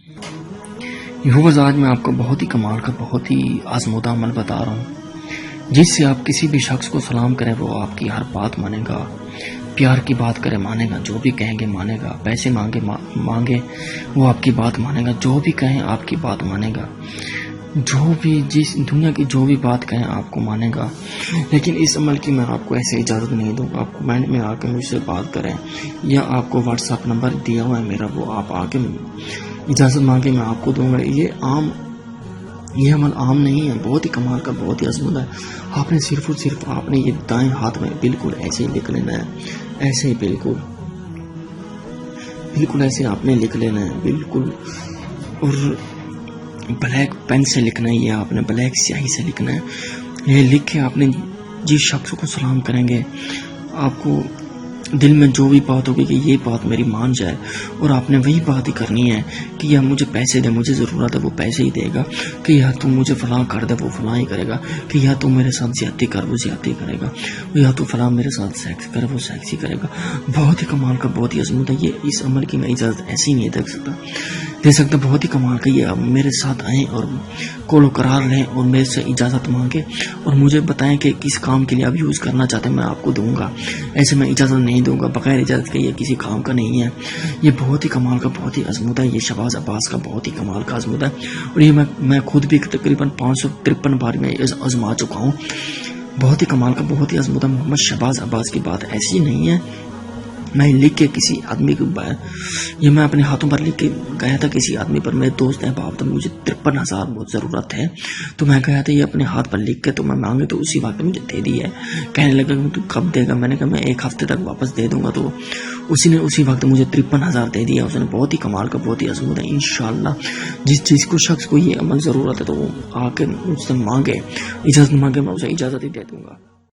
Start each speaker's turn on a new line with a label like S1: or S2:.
S1: Viewers आज मैं आपको बहुत ही कमाल का बहुत ही आजमूदा अमल बता रहा हूँ जिससे आप किसी भी शख्स को सलाम करें वो आपकी हर बात मानेगा, प्यार की बात करे मानेगा, जो भी कहेंगे मानेगा, पैसे मांगे वो आपकी बात मानेगा, जो भी कहें आपकी बात मानेगा, जो भी जिस दुनिया की जो भी बात कहें आपको मानेगा। लेकिन इस अमल की मैं आपको ऐसे इजाज़त नहीं दूंगा। आप कमेंट में आके मुझसे बात करें या आपको व्हाट्सएप नंबर दिया हुआ है मेरा, वो आप आके इजाज़त मांगे मैं आपको दूंगा। ये अमल आम नहीं है, बहुत ही कमाल का, बहुत ही अजमत है। आपने सिर्फ और सिर्फ आपने ये दाएं हाथ में बिल्कुल ऐसे ही लिख लेना है, ऐसे ही बिल्कुल ऐसे आपने लिख लेना है बिल्कुल, और ब्लैक पेन से लिखना है, ये आपने ब्लैक स्याही से लिखना है। ये लिख के आपने जिस शख्स को सलाम करेंगे आपको दिल में जो भी बात होगी कि ये बात मेरी मान जाए, और आपने वही बात ही करनी है कि या मुझे पैसे दे, मुझे ज़रूरत है, वो पैसे ही देगा, कि या तू मुझे फलां कर दे, वो फलां ही करेगा, कि या तू मेरे साथ ज्यादती कर, वो ज्यादती करेगा, या तू फलां मेरे साथ सेक्स करे, वो सेक्स ही करेगा। बहुत ही कमाल का, बहुत ही अजमत है। ये इस अमल की मैं इजाज़त ऐसी नहीं दे सकता। बहुत ही कमाल का। ये आप मेरे साथ आएँ और कोलो करार लें और मेरे से इजाज़त मांगे और मुझे बताएं कि किस काम के लिए आप यूज़ करना चाहते हैं, मैं आपको दूंगा। ऐसे मैं इजाज़त नहीं दूंगा बगैर इजाज़त के, ये किसी काम का नहीं है। ये बहुत ही कमाल का, बहुत ही अजमत है। ये शहबाज अब्बास का बहुत ही कमाल का अजमत है, और ये मैं खुद भी तकरीबन 553 बार में आजमा चुका हूँ। बहुत ही कमाल का, बहुत ही अजमत है। मोहम्मद शहबाज अब्बास की बात ऐसी नहीं है। मैं लिख के किसी आदमी को, ये मैं अपने हाथों पर लिख के गया था किसी आदमी पर, मेरे दोस्त हैं बाप, तो मुझे 53,000 बहुत ज़रूरत है, तो मैं गया था ये अपने हाथ पर लिख के, तो मैं मांगे तो उसी वक्त मुझे दे दी है। कहने लगा कि तू कब देगा, मैंने कहा मैं 1 हफ्ते तक वापस दे दूंगा, तो उसी वक्त मुझे 53,000 दे दिया उसने। बहुत ही कमाल का, बहुत ही अजमत है। इंशाल्लाह जिस चीज़ को शख्स को ये अमल ज़रूरत है तो वो आके मुझसे मांगे, इजाज़त मांगे, मैं उसे इजाज़त ही दे दूँगा।